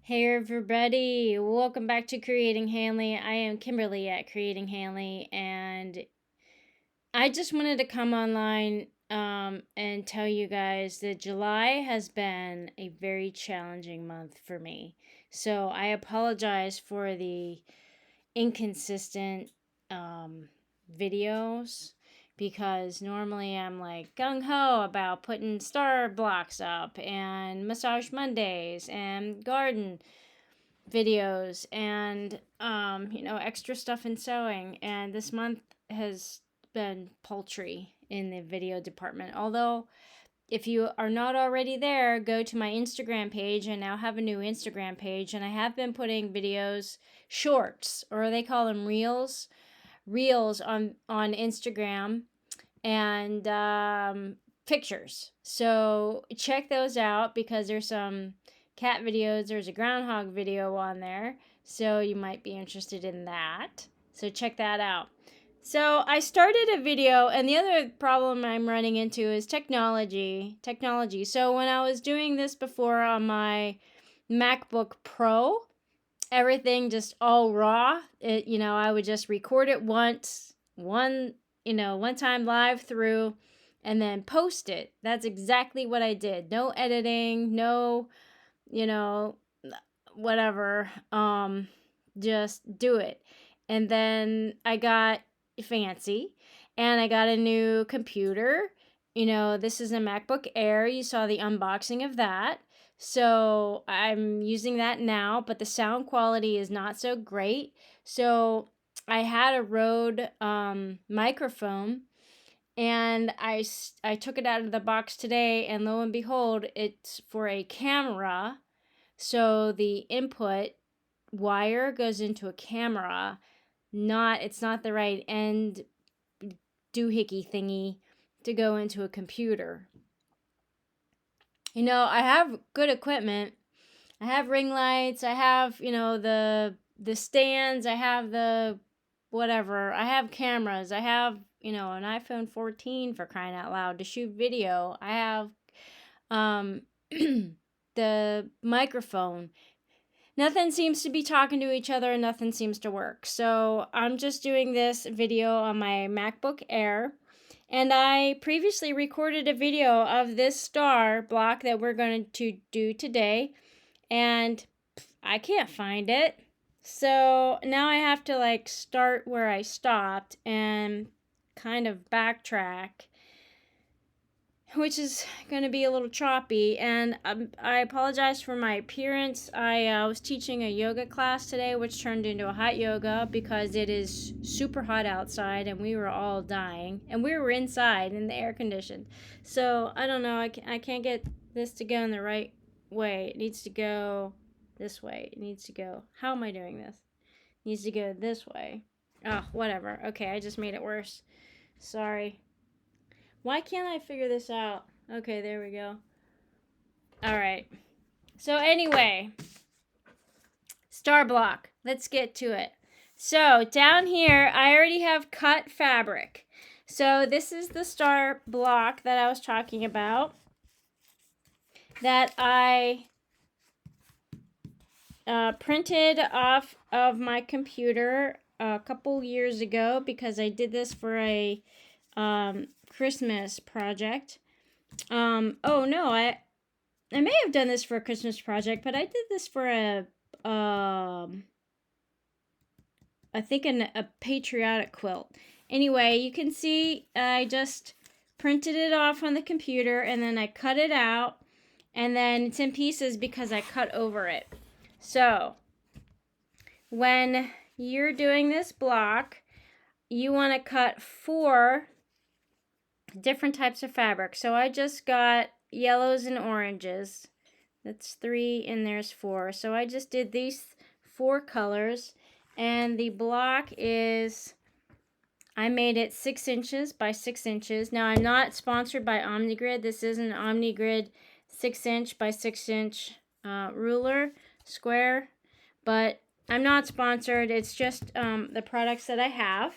Hey everybody, welcome back to Creating Hanley. I am Kimberly at Creating Hanley, and I just wanted to come online and tell you guys that July has been a very challenging month for me. So I apologize for the inconsistent videos because normally I'm like gung ho about putting star blocks up and massage Mondays and garden videos and extra stuff in sewing, and this month has been paltry in the video department. Although if you are not already there, go to my Instagram page. I now have a new Instagram page, and I have been putting videos, shorts, or they call them reels on Instagram, and pictures. So check those out because there's some cat videos. There's a groundhog video on there, so you might be interested in that. So check that out. So I started a video, and the other problem I'm running into is technology. So when I was doing this before on my MacBook Pro, everything just all raw. I would just record it one time live through, and then post it. That's exactly what I did. No editing, no, you know, whatever. Just do it. And then I got fancy and I got a new computer. This is a MacBook Air. You saw the unboxing of that. So I'm using that now, but the sound quality is not so great. So I had a Rode microphone, and I took it out of the box today, and lo and behold, it's for a camera. So the input wire goes into a camera. It's not the right end doohickey thingy to go into a computer. I have good equipment. I have ring lights. I have, the stands. I have the whatever. I have cameras. I have, an iPhone 14 for crying out loud to shoot video. I have the microphone. Nothing seems to be talking to each other, and nothing seems to work. So I'm just doing this video on my MacBook Air. And I previously recorded a video of this star block that we're going to do today, and I can't find it. So now I have to start where I stopped and kind of backtrack, which is going to be a little choppy. And I apologize for my appearance. I was teaching a yoga class today, which turned into a hot yoga because it is super hot outside and we were all dying. And we were inside in the air conditioned. So I don't know. I can't get this to go in the right way. It needs to go this way. It needs to go. How am I doing this? It needs to go this way. Oh, whatever. Okay, I just made it worse. Sorry. Why can't I figure this out? Okay, there we go. All right. So anyway, star block. Let's get to it. So down here, I already have cut fabric. So this is the star block that I was talking about that I printed off of my computer a couple years ago because I did this for a Christmas project. Oh no, I may have done this for a Christmas project, but I did this for I think a patriotic quilt. Anyway, you can see I just printed it off on the computer, and then I cut it out, and then it's in pieces because I cut over it. So when you're doing this block, you want to cut 4 different types of fabric. So I just got yellows and oranges. That's 3 and there's 4. So I just did these 4 colors, and the block is, I made it 6 inches by 6 inches. Now I'm not sponsored by OmniGrid. This is an OmniGrid 6 inch by 6 inch ruler square, but I'm not sponsored. It's just the products that I have.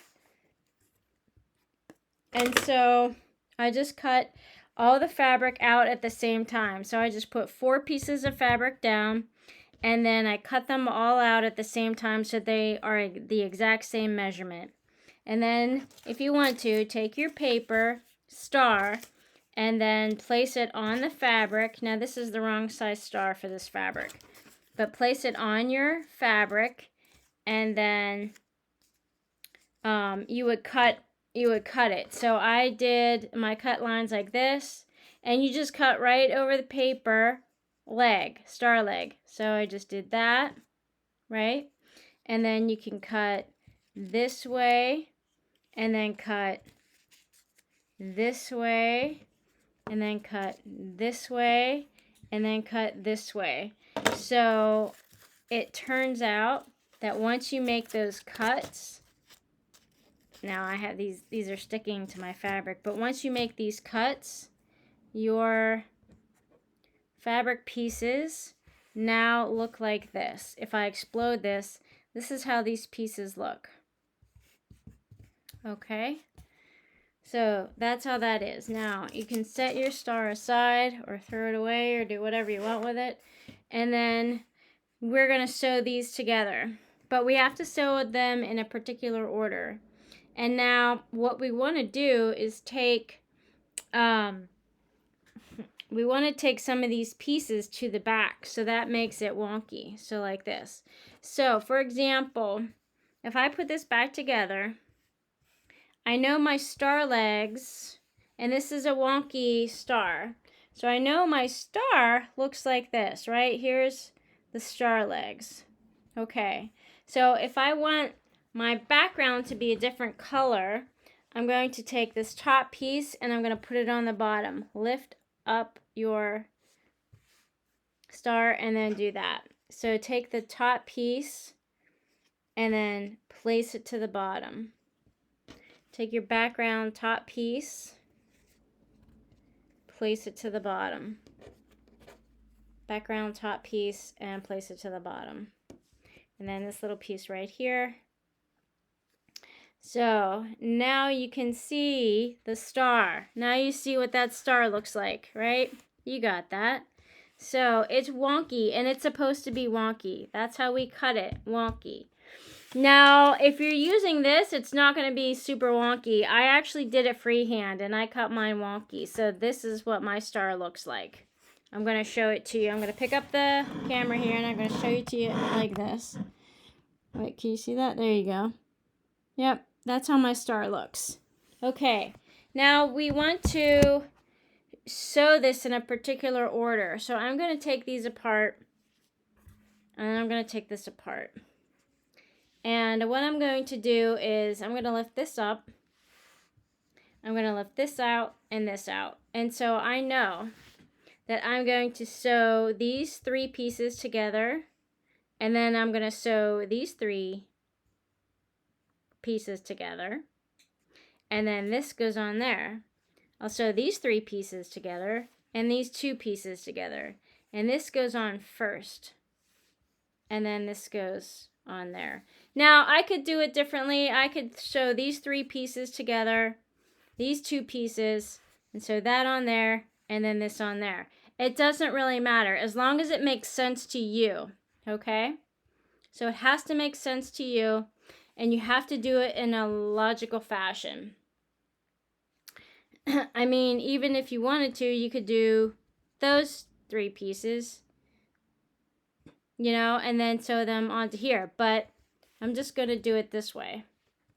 And so I just cut all the fabric out at the same time. So I just put 4 pieces of fabric down, and then I cut them all out at the same time so they are the exact same measurement. And then if you want to, take your paper star and then place it on the fabric. Now this is the wrong size star for this fabric, but place it on your fabric, and then you would cut it. So I did my cut lines like this, and you just cut right over the paper leg, star leg. So I just did that, right? And then you can cut this way, and then cut this way, and then cut this way, and then cut this way. So it turns out that once you make those cuts, now I have these are sticking to my fabric, but once you make these cuts, your fabric pieces now look like this. If I explode this, this is how these pieces look. Okay? So that's how that is. Now you can set your star aside or throw it away or do whatever you want with it. And then we're going to sew these together. But we have to sew them in a particular order. And now what we want to do is take, we want to take some of these pieces to the back. So that makes it wonky. So like this. So for example, if I put this back together, I know my star legs, and this is a wonky star. So I know my star looks like this, right? Here's the star legs. Okay, so if I want my background to be a different color, I'm going to take this top piece and I'm going to put it on the bottom. Lift up your star and then do that. So take the top piece and then place it to the bottom. Take your background top piece, place it to the bottom. Background top piece and place it to the bottom. And then this little piece right here. So now you can see the star. Now you see what that star looks like, right? You got that. So it's wonky, and it's supposed to be wonky. That's how we cut it, wonky. Now, if you're using this, it's not going to be super wonky. I actually did it freehand, and I cut mine wonky. So this is what my star looks like. I'm going to show it to you. I'm going to pick up the camera here, and I'm going to show it to you like this. Wait, can you see that? There you go. Yep, that's how my star looks. Okay, now we want to sew this in a particular order. So I'm going to take these apart, and then I'm going to take this apart. And what I'm going to do is I'm going to lift this up. I'm going to lift this out and this out. And so I know that I'm going to sew these three pieces together. And then I'm going to sew these three pieces together. And then this goes on there. I'll sew these three pieces together and these two pieces together. And this goes on first. And then this goes on there. Now I could do it differently. I could sew these three pieces together, these two pieces, and sew that on there, and then this on there. It doesn't really matter as long as it makes sense to you, okay? So it has to make sense to you, and you have to do it in a logical fashion. I mean, even if you wanted to, you could do those three pieces, you know, and then sew them onto here. But I'm just going to do it this way.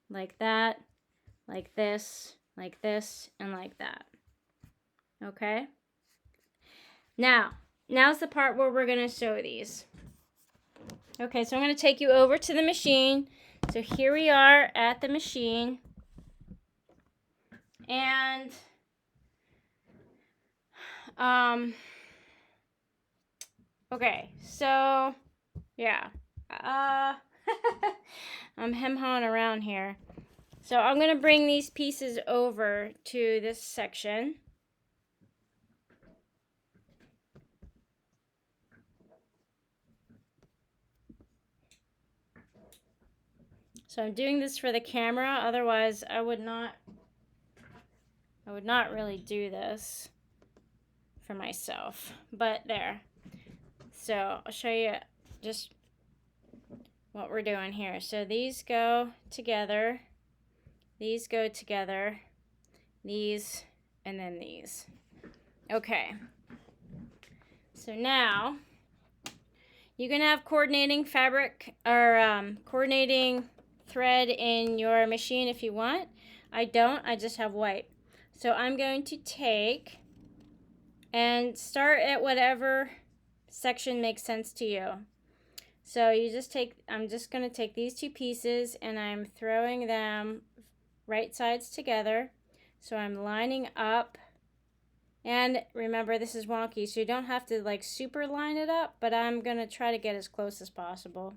Like that, like this, and like that. Okay? Now's the part where we're going to sew these. Okay, so I'm going to take you over to the machine. So here we are at the machine. And, okay, so, yeah. I'm hem-hawing around here. So I'm going to bring these pieces over to this section. So I'm doing this for the camera, otherwise I would not really do this for myself. But there. So I'll show you just what we're doing here. So these go together, these go together, these, and then these. Okay. So now you can have coordinating fabric or coordinating thread in your machine if you want. I don't, I just have white. So I'm going to take and start at whatever section makes sense to you. So you just take, I'm just going to take these two pieces and I'm throwing them right sides together. So I'm lining up, and remember this is wonky, so you don't have to like super line it up, but I'm going to try to get as close as possible.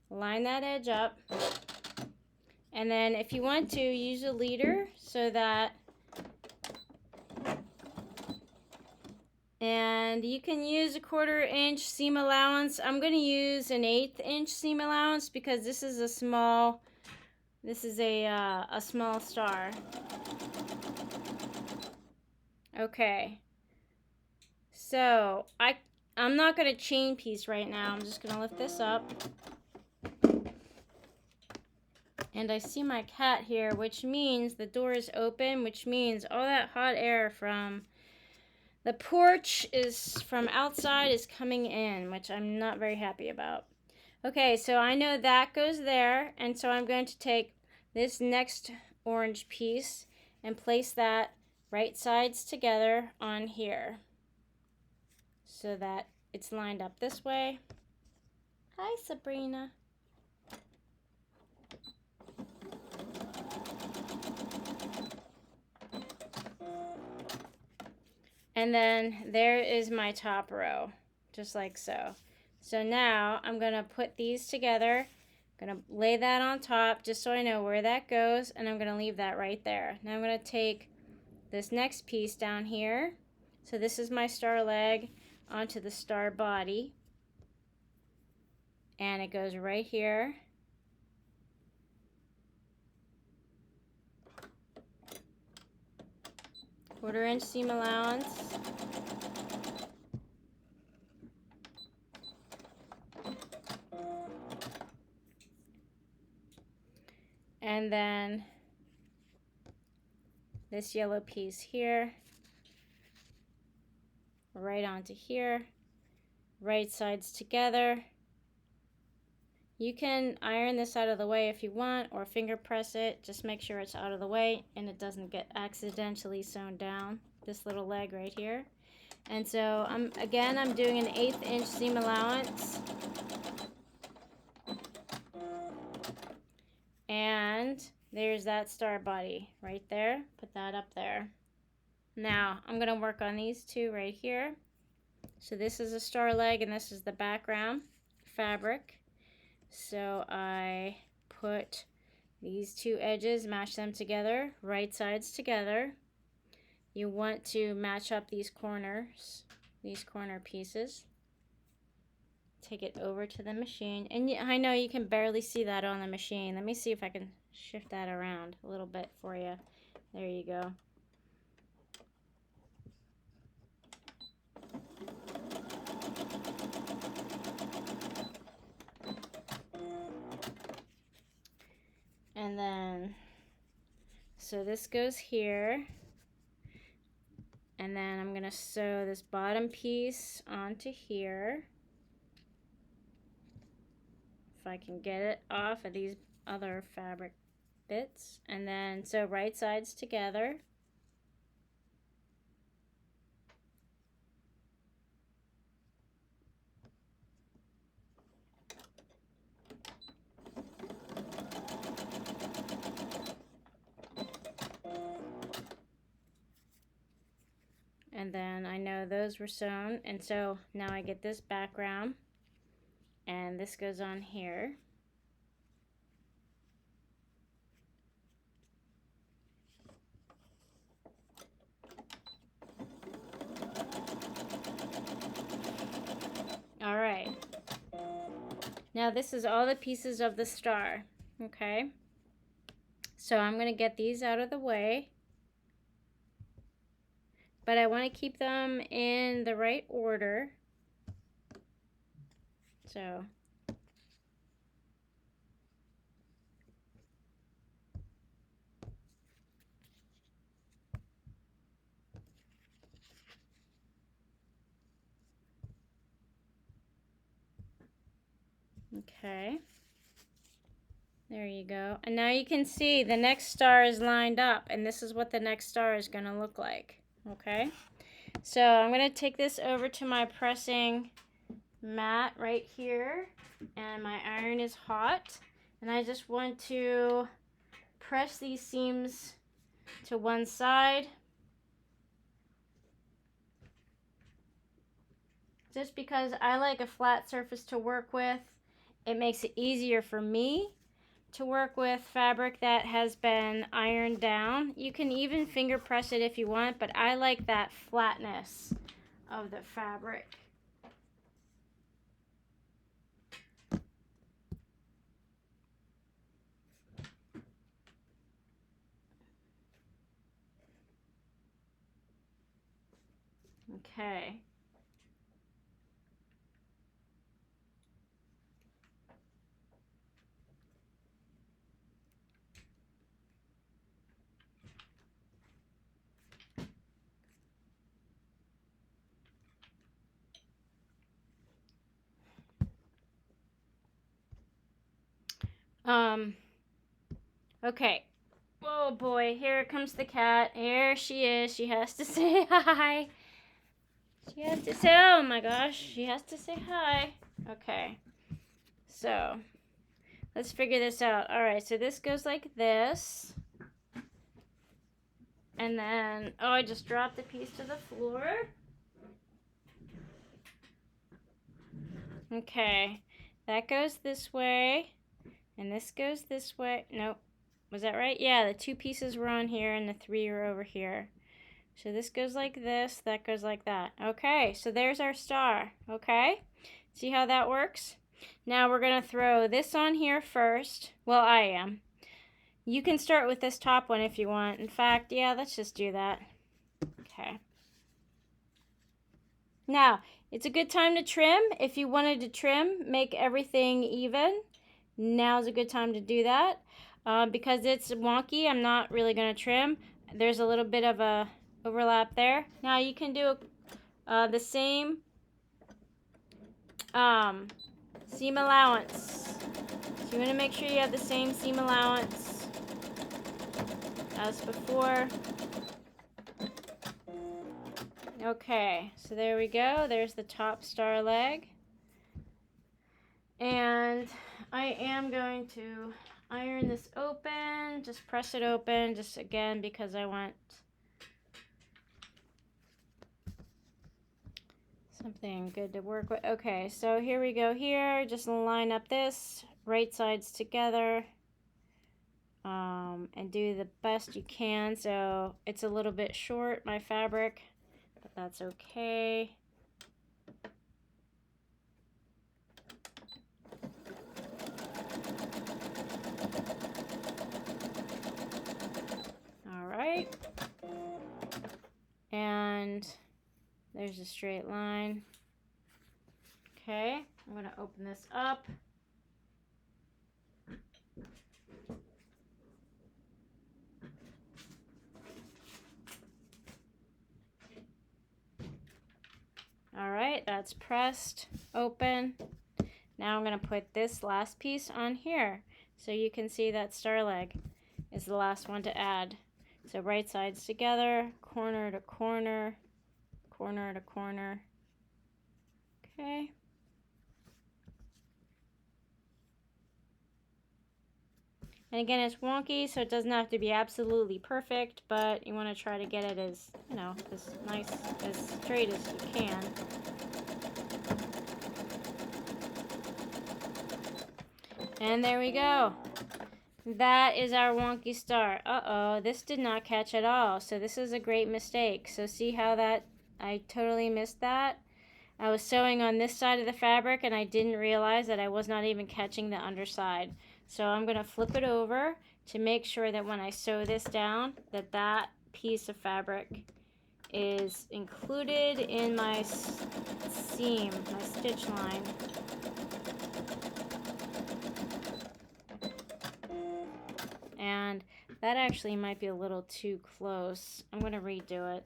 Line that edge up, and then if you want to, use a leader so that, and you can use a 1/4 inch seam allowance. I'm going to use an 1/8 inch seam allowance because this is a small, this is a small star. Okay, so I'm not going to chain piece right now. I'm just going to lift this up. And I see my cat here, which means the door is open, which means all that hot air from the porch is from outside is coming in, which I'm not very happy about. Okay, so I know that goes there, and so I'm going to take this next orange piece and place that right sides together on here so that it's lined up this way. Hi, Sabrina. And then there is my top row, just like so. So now I'm going to put these together. I'm going to lay that on top just so I know where that goes, and I'm going to leave that right there. Now I'm going to take this next piece down here. So this is my star leg onto the star body. And it goes right here. Quarter inch seam allowance. And then this yellow piece here, right onto here, right sides together. You can iron this out of the way if you want, or finger press it. Just make sure it's out of the way and it doesn't get accidentally sewn down, this little leg right here. And so I'm doing an 1/8 inch seam allowance. And there's that star body right there. Put that up there. Now I'm going to work on these two right here. So this is a star leg and this is the background fabric. So I put these two edges, match them together, right sides together. You want to match up these corners, these corner pieces. Take it over to the machine. And I know you can barely see that on the machine. Let me see if I can shift that around a little bit for you. There you go. And then, so this goes here. And then I'm going to sew this bottom piece onto here. If I can get it off of these other fabric bits. And then sew right sides together. And then I know those were sewn, and so now I get this background, and this goes on here. All right. Now this is all the pieces of the star, okay? So I'm going to get these out of the way. But I want to keep them in the right order. So okay. There you go. And now you can see the next star is lined up, and this is what the next star is going to look like. Okay? So I'm going to take this over to my pressing mat right here, and my iron is hot. And I just want to press these seams to one side. Just because I like a flat surface to work with, it makes it easier for me to work with fabric that has been ironed down. You can even finger press it if you want, but I like that flatness of the fabric. Okay. Okay. Oh boy, here comes the cat. Here she is. She has to say hi. She has to say, oh my gosh, she has to say hi. Okay. So, let's figure this out. All right, so this goes like this. And then, oh, I just dropped the piece to the floor. Okay, that goes this way, and this goes this way. Nope. Was that right? Yeah, the two pieces were on here, and the three are over here. So this goes like this, that goes like that. Okay, so there's our star. Okay, see how that works? Now we're going to throw this on here first. Well, I am. You can start with this top one if you want. In fact, yeah, let's just do that. Okay. Now, it's a good time to trim. If you wanted to trim, make everything even. Now's a good time to do that. Because it's wonky, I'm not really going to trim. There's a little bit of a overlap there. Now you can do the same seam allowance. So you want to make sure you have the same seam allowance as before. Okay, so there we go. There's the top star leg. And I am going to iron this open, just press it open, just again because I want something good to work with. Okay, so here we go here. Just line up this, right sides together, and do the best you can. So it's a little bit short, my fabric, but that's okay. All right. And there's a straight line. Okay, I'm going to open this up. All right, that's pressed open. Now I'm going to put this last piece on here. So you can see that star leg is the last one to add. So right sides together, corner to corner, corner to corner. Okay. And again, it's wonky, so it doesn't have to be absolutely perfect, but you want to try to get it as, you know, as nice, as straight as you can. And there we go. That is our wonky star. Uh-oh, this did not catch at all. So this is a great mistake. So see how that, I totally missed that. I was sewing on this side of the fabric and I didn't realize that I was not even catching the underside. So I'm going to flip it over to make sure that when I sew this down, that that piece of fabric is included in my seam, my stitch line. That actually might be a little too close. I'm going to redo it.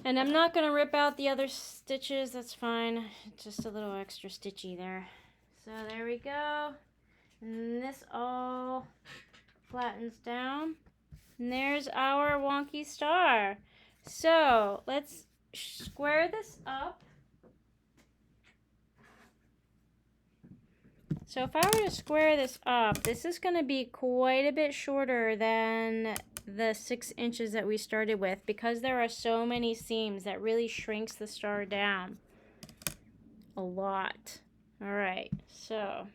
And I'm not going to rip out the other stitches. That's fine. Just a little extra stitchy there. So there we go. And this all flattens down. And there's our wonky star. So let's square this up. So if I were to square this up, this is going to be quite a bit shorter than the 6 inches that we started with, because there are so many seams. That really shrinks the star down a lot. All right, so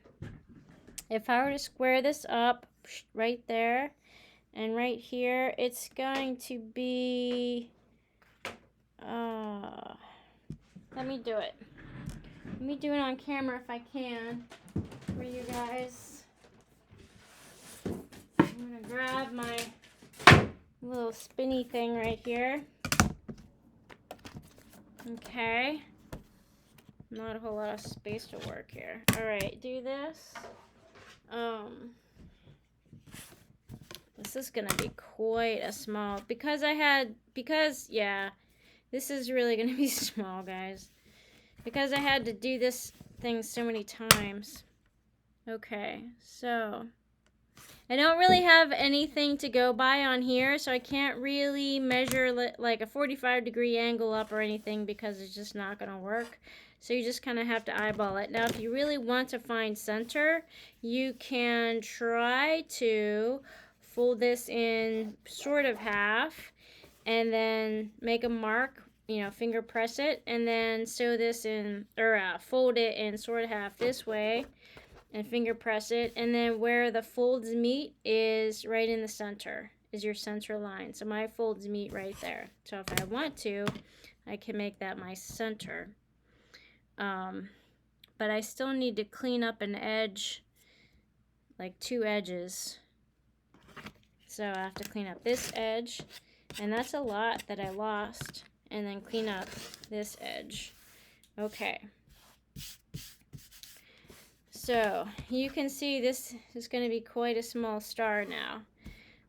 if I were to square this up right there and right here, it's going to be, let me do it. Let me do it on camera if I can for you guys. I'm gonna grab my little spinny thing right here. Okay. Not a whole lot of space to work here. All right, do this. This is gonna be quite a small, yeah, this is really gonna be small, guys. Because I had to do this thing so many times. Okay, so I don't really have anything to go by on here, so I can't really measure like a 45-degree angle up or anything, because it's just not going to work. So you just kind of have to eyeball it. Now, if you really want to find center, you can try to fold this in sort of half and then make a mark, you know, finger press it, and then sew this in, or fold it in sort of half this way and finger press it, and then where the folds meet is right in the center, is your center line. So my folds meet right there. So if I want to, I can make that my center. But I still need to clean up an edge, like 2 edges. So I have to clean up this edge, and that's a lot that I lost, and then clean up this edge. Okay. So you can see this is going to be quite a small star now.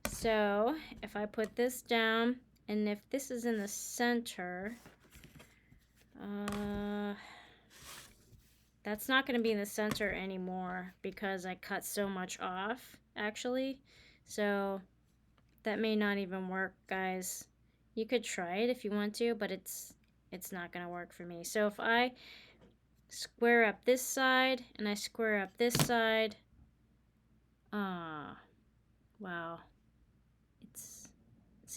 So if I put this down, and if this is in the center, that's not going to be in the center anymore because I cut so much off, actually. So that may not even work, guys. You could try it if you want to, but it's not going to work for me. So if I square up this side and I square up this side, wow, it's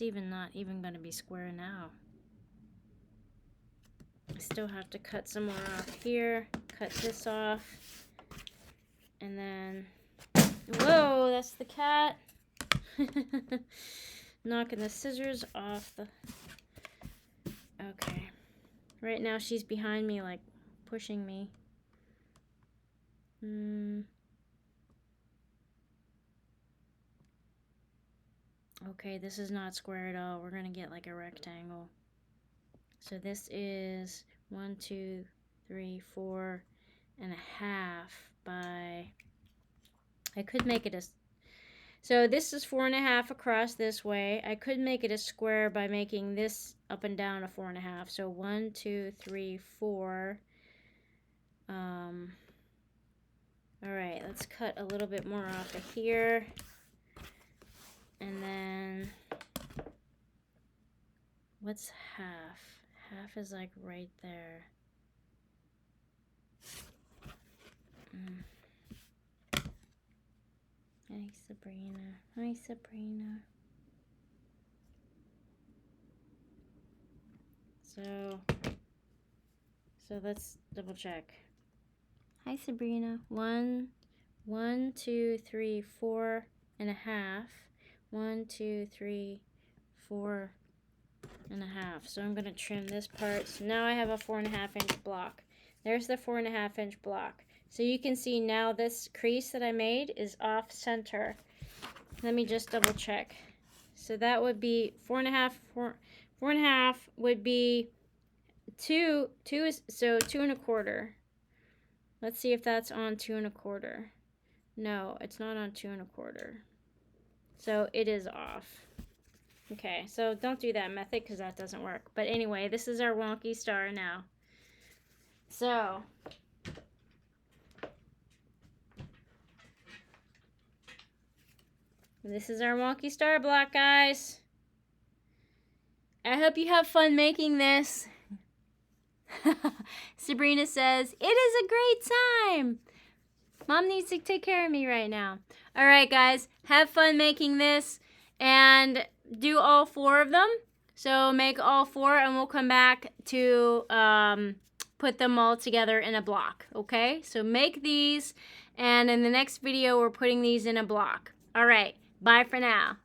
even not even going to be square now. I still have to cut some more off here, cut this off, and then, whoa, that's the cat. Knocking the scissors off the, okay. Right now she's behind me, like pushing me. Okay, this is not square at all. We're gonna get like a rectangle. So this is 1, 2, 3, 4 and a half by, I could make it a, so this is 4.5 across this way. I could make it a square by making this up and down a 4.5. So 1, 2, 3, 4. All right, let's cut a little bit more off of here. And then, what's half? Half is like right there. Hi, Sabrina. Hi, Sabrina. So let's double check. Hi, Sabrina. 1, 2, 3, 4 and a half. 1, 2, 3, 4 and a half. So I'm going to trim this part. So now I have a 4.5-inch block. There's the 4.5-inch block. So you can see now this crease that I made is off center. Let me just double check. So that would be 4.5, 4.5 would be 2. 2 is, so 2.25. Let's see if that's on 2.25. No, it's not on 2.25. So it is off. Okay, so don't do that method because that doesn't work. But anyway, this is our wonky star now. So this is our wonky star block, guys. I hope you have fun making this. Sabrina says, it is a great time. Mom needs to take care of me right now. All right, guys, have fun making this and do all 4 of them. So make all 4 and we'll come back to put them all together in a block, okay? So make these, and in the next video, we're putting these in a block. All right, bye for now.